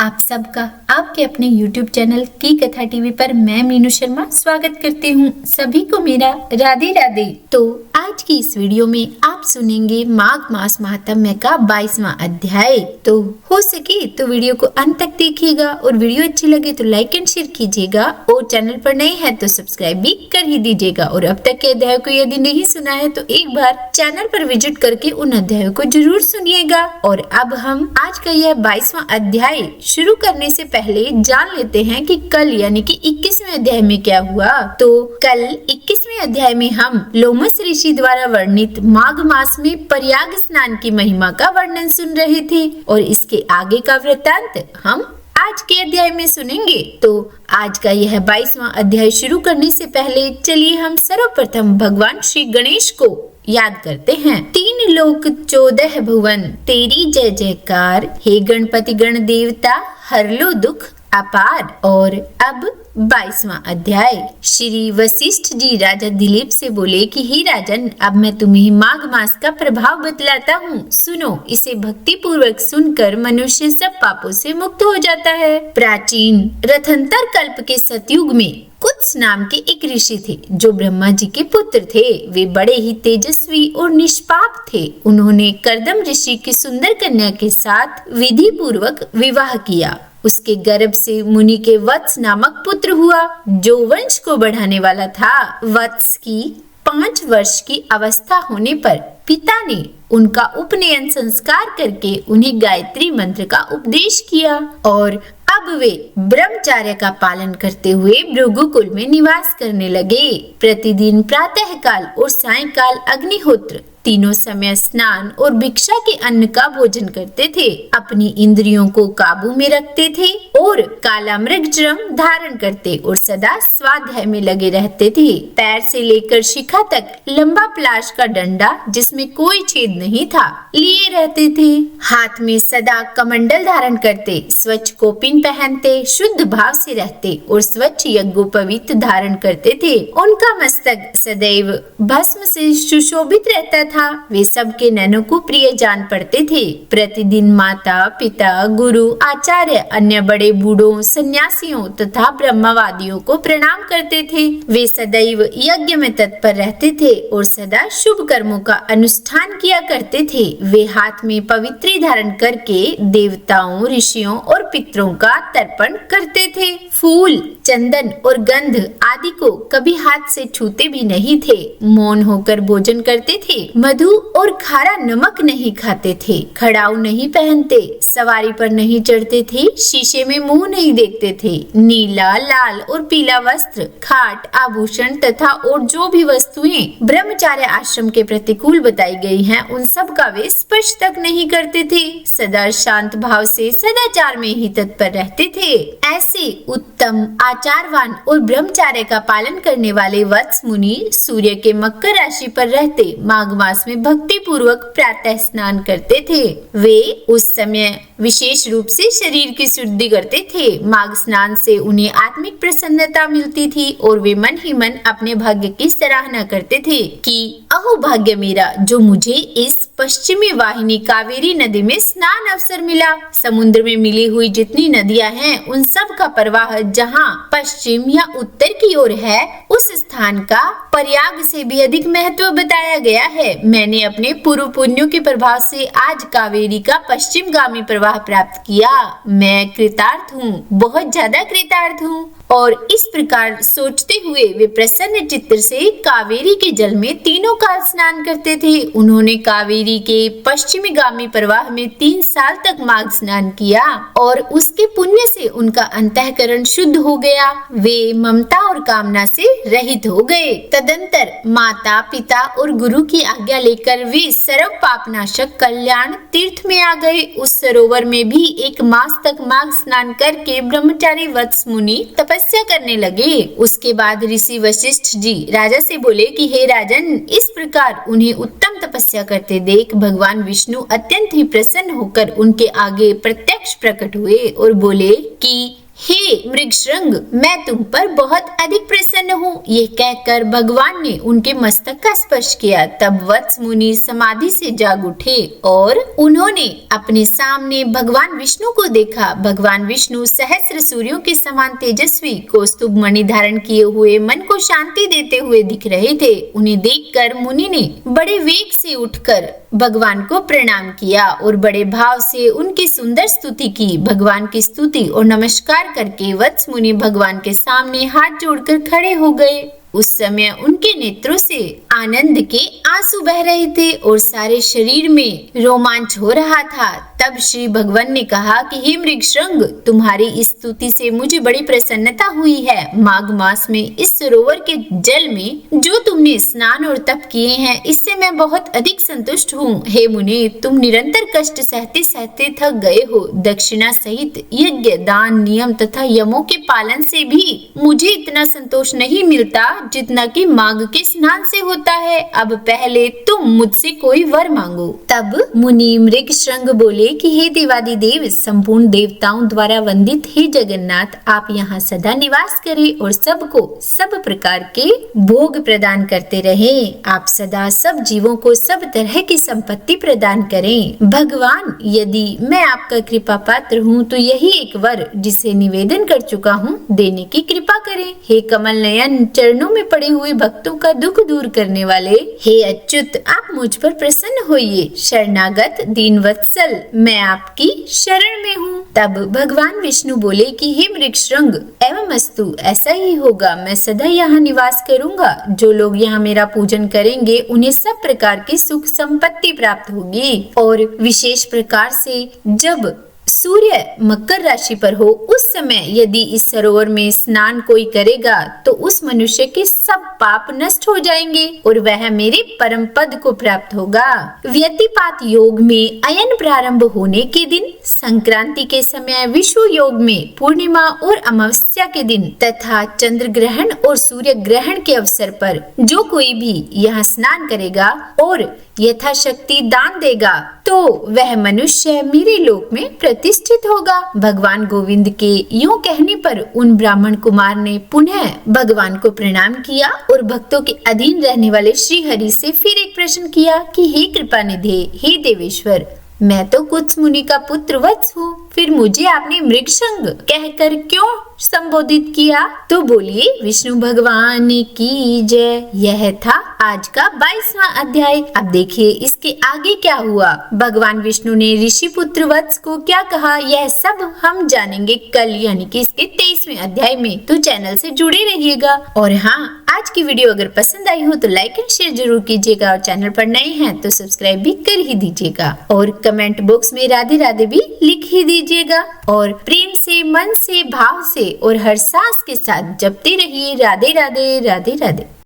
आप सबका आपके अपने YouTube चैनल की कथा टीवी पर मैं मीनू शर्मा स्वागत करती हूँ। सभी को मेरा राधे राधे। तो आज की इस वीडियो में आप सुनेंगे माघ मास महात्म्य का 22वां अध्याय। तो हो सके तो वीडियो को अंत तक देखिएगा और वीडियो अच्छी लगे तो लाइक एंड शेयर कीजिएगा और चैनल पर नए हैं तो सब्सक्राइब भी कर ही दीजिएगा। और अब तक के अध्याय को यदि नहीं सुना है तो एक बार चैनल पर विजिट करके उन अध्यायों को जरूर सुनिएगा। और अब हम आज का यह 22वां अध्याय शुरू करने से पहले जान लेते हैं कि कल यानी कि 21वें अध्याय में क्या हुआ। तो कल 21वें अध्याय में हम लोमस ऋषि द्वारा वर्णित माघ मास में प्रयाग स्नान की महिमा का वर्णन सुन रहे थे और इसके आगे का वृत्तांत हम आज के अध्याय में सुनेंगे। तो आज का यह 22वां अध्याय शुरू करने से पहले चलिए हम सर्वप्रथम भगवान श्री गणेश को याद करते हैं। 3 लोक 14 भुवन तेरी जय जयकार, हे गणपति गण देवता हर लो दुख अपार। और अब 22वां अध्याय। श्री वशिष्ठ जी राजा दिलीप से बोले कि हे राजन, अब मैं तुम्हें माघ मास का प्रभाव बतलाता हूँ, सुनो। इसे भक्ति पूर्वक सुनकर मनुष्य सब पापों से मुक्त हो जाता है। प्राचीन रथंतर कल्प के सतयुग में कुत्स नाम के एक ऋषि थे जो ब्रह्मा जी के पुत्र थे। वे बड़े ही तेजस्वी और निष्पाप थे। उन्होंने कर्दम ऋषि की सुंदर कन्या के साथ विधि पूर्वक विवाह किया। उसके गर्भ से मुनि के वत्स नामक पुत्र हुआ जो वंश को बढ़ाने वाला था। वत्स की 5 वर्ष की अवस्था होने पर पिता ने उनका उपनयन संस्कार करके उन्हें गायत्री मंत्र का उपदेश किया और अब वे ब्रह्मचर्य का पालन करते हुए भृगुकुल में निवास करने लगे। प्रतिदिन प्रातः काल और सायंकाल अग्निहोत्र, तीनों समय स्नान और भिक्षा के अन्न का भोजन करते थे। अपनी इंद्रियों को काबू में रखते थे और काला मृगचर्म धारण करते और सदा स्वाध्याय में लगे रहते थे। पैर से लेकर शिखा तक लंबा पलाश का डंडा जिसमें कोई छेद नहीं था लिए रहते थे। हाथ में सदा कमंडल धारण करते, स्वच्छ कोपिन पहनते, शुद्ध भाव से रहते और स्वच्छ यज्ञोपवीत धारण करते थे। उनका मस्तक सदैव भस्म से सुशोभित रहता था। वे सबके नैनों को प्रिय जान पड़ते थे। प्रतिदिन माता पिता गुरु आचार्य अन्य बड़े बूढ़ों सन्यासियों तथा ब्रह्मवादियों को प्रणाम करते थे। वे सदैव यज्ञ में तत्पर रहते थे और सदा शुभ कर्मों का अनुष्ठान किया करते थे। वे हाथ में पवित्री धारण करके देवताओं ऋषियों और पितरों का तर्पण करते थे। फूल चंदन और गंध आदि को कभी हाथ से छूते भी नहीं थे। मौन होकर भोजन करते थे। मधु और खारा नमक नहीं खाते थे। खड़ाऊ नहीं पहनते, सवारी पर नहीं चढ़ते थे, शीशे में मुंह नहीं देखते थे। नीला लाल और पीला वस्त्र, खाट आभूषण तथा और जो भी वस्तुएं ब्रह्मचर्य आश्रम के प्रतिकूल बताई गई हैं, उन सब का वे स्पर्श तक नहीं करते थे। सदा शांत भाव से सदाचार में ही तत्पर रहते थे। ऐसे उत्तम आचारवान और ब्रह्मचर्य का पालन करने वाले वत्स मुनि सूर्य के मकर राशि पर रहते माघ मास में भक्ति पूर्वक प्रातः स्नान करते थे। वे उस समय विशेष रूप से शरीर की शुद्धि करते थे। माघ स्नान से उन्हें आत्मिक प्रसन्नता मिलती थी और वे मन ही मन अपने भाग्य की सराहना करते थे कि अहो भाग्य मेरा जो मुझे इस पश्चिमी वाहिनी कावेरी नदी में स्नान अवसर मिला। समुद्र में मिली हुई जितनी नदियां हैं उन सब का प्रवाह जहाँ पश्चिम या उत्तर की ओर है उस स्थान का प्रयाग से भी अधिक महत्व बताया गया है। मैंने अपने पूर्व पुण्यों के प्रभाव से आज कावेरी का पश्चिम गामी प्रवाह प्राप्त किया। मैं कृतार्थ हूँ, बहुत ज्यादा कृतार्थ हूँ। और इस प्रकार सोचते हुए वे प्रसन्न चित्त से कावेरी के जल में तीनों काल स्नान करते थे। उन्होंने कावेरी के पश्चिमी गामी प्रवाह में 3 साल तक माघ स्नान किया और उसके पुण्य से उनका अंतःकरण शुद्ध हो गया। वे ममता और कामना से रहित हो गए। तदंतर माता पिता और गुरु की आज्ञा लेकर वे सर्व पापनाशक कल्याण तीर्थ में आ गए। उस सरोवर में भी 1 मास तक माघ स्नान करके ब्रह्मचारी वत्स मुनि तपस्या करने लगे। उसके बाद ऋषि वशिष्ठ जी राजा से बोले कि हे राजन, इस प्रकार उन्हें उत्तम तपस्या करते देख भगवान विष्णु अत्यंत ही प्रसन्न होकर उनके आगे प्रत्यक्ष प्रकट हुए और बोले कि हे हे मृगशृंग, मैं तुम पर बहुत अधिक प्रसन्न हूँ। ये कहकर भगवान ने उनके मस्तक का स्पर्श किया। तब वत्स मुनि समाधि से जाग उठे और उन्होंने अपने सामने भगवान विष्णु को देखा। भगवान विष्णु सहस्र सूर्यों के समान तेजस्वी, कौस्तुभ मणि धारण किए हुए, मन को शांति देते हुए दिख रहे थे। उन्हें देखकर मुनि ने बड़े वेग से उठकर भगवान को प्रणाम किया और बड़े भाव से उनकी सुंदर स्तुति की। भगवान की स्तुति और नमस्कार करके वत्स मुनि भगवान के सामने हाथ जोड़कर खड़े हो गए। उस समय उनके नेत्रों से आनंद के आंसू बह रहे थे और सारे शरीर में रोमांच हो रहा था। तब श्री भगवान ने कहा कि हे मृगशृंग, तुम्हारी इस स्तुति से मुझे बड़ी प्रसन्नता हुई है। माघ मास में इस सरोवर के जल में जो तुमने स्नान और तप किए हैं, इससे मैं बहुत अधिक संतुष्ट हूँ। हे मुनि, तुम निरंतर कष्ट सहते सहते थक गए हो। दक्षिणा सहित यज्ञ, दान, नियम तथा यमों के पालन से भी मुझे इतना संतोष नहीं मिलता जितना कि माघ के स्नान से होता है। अब पहले तुम मुझसे कोई वर मांगो। तब मुनि मृगशृंग बोले कि हे देवादिदेव, संपूर्ण देवताओं द्वारा वंदित हे जगन्नाथ, आप यहाँ सदा निवास करें और सबको सब प्रकार के भोग प्रदान करते रहें। आप सदा सब जीवों को सब तरह की संपत्ति प्रदान करें। भगवान, यदि मैं आपका कृपा पात्र हूँ तो यही एक वर जिसे निवेदन कर चुका हूँ, देने की कृपा करें। हे कमल नयन, चरणों में पड़े हुए भक्तों का दुख दूर करने वाले, हे अच्युत, आप मुझ पर प्रसन्न होइए। शरणागत दीन वत्सल, मैं आपकी शरण में हूँ। तब भगवान विष्णु बोले कि हे मृगशृंग, एवं अस्तु, ऐसा ही होगा। मैं सदा यहाँ निवास करूँगा। जो लोग यहाँ मेरा पूजन करेंगे उन्हें सब प्रकार की सुख संपत्ति प्राप्त होगी। और विशेष प्रकार से जब सूर्य मकर राशि पर हो, उस समय यदि इस सरोवर में स्नान कोई करेगा तो उस मनुष्य के सब पाप नष्ट हो जाएंगे और वह मेरे परम पद को प्राप्त होगा। व्यतिपात योग में अयन प्रारंभ होने के दिन, संक्रांति के समय विषु योग में पूर्णिमा और अमावस्या के दिन तथा चंद्र ग्रहण और सूर्य ग्रहण के अवसर पर जो कोई भी यहाँ स्नान करेगा और यथाशक्ति दान देगा तो वह मनुष्य मेरे लोक में प्रतिष्ठित होगा। भगवान गोविंद के यूं कहने पर उन ब्राह्मण कुमार ने पुनः भगवान को प्रणाम किया और भक्तों के अधीन रहने वाले श्री हरि से फिर एक प्रश्न किया कि हे कृपा निधे, हे देवेश्वर, मैं तो कुत्स मुनि का पुत्र वत्स हूँ, फिर मुझे आपने मृगशृंग कहकर क्यों संबोधित किया? तो बोलिए विष्णु भगवान की जय। यह था आज का 22वां अध्याय। अब देखिए इसके आगे क्या हुआ। भगवान विष्णु ने ऋषि पुत्र वत्स को क्या कहा, यह सब हम जानेंगे कल, यानी कि इसके 23वें अध्याय में। तो चैनल से जुड़े रहिएगा। और हाँ, आज की वीडियो अगर पसंद आई हो तो लाइक एंड शेयर जरूर कीजिएगा और चैनल पर नए हैं तो सब्सक्राइब भी कर ही दीजिएगा और कमेंट बॉक्स में राधे राधे भी लिख ही दीजिएगा और प्रेम से, मन से, भाव से और हर सांस के साथ जपते रहिए राधे राधे राधे राधे।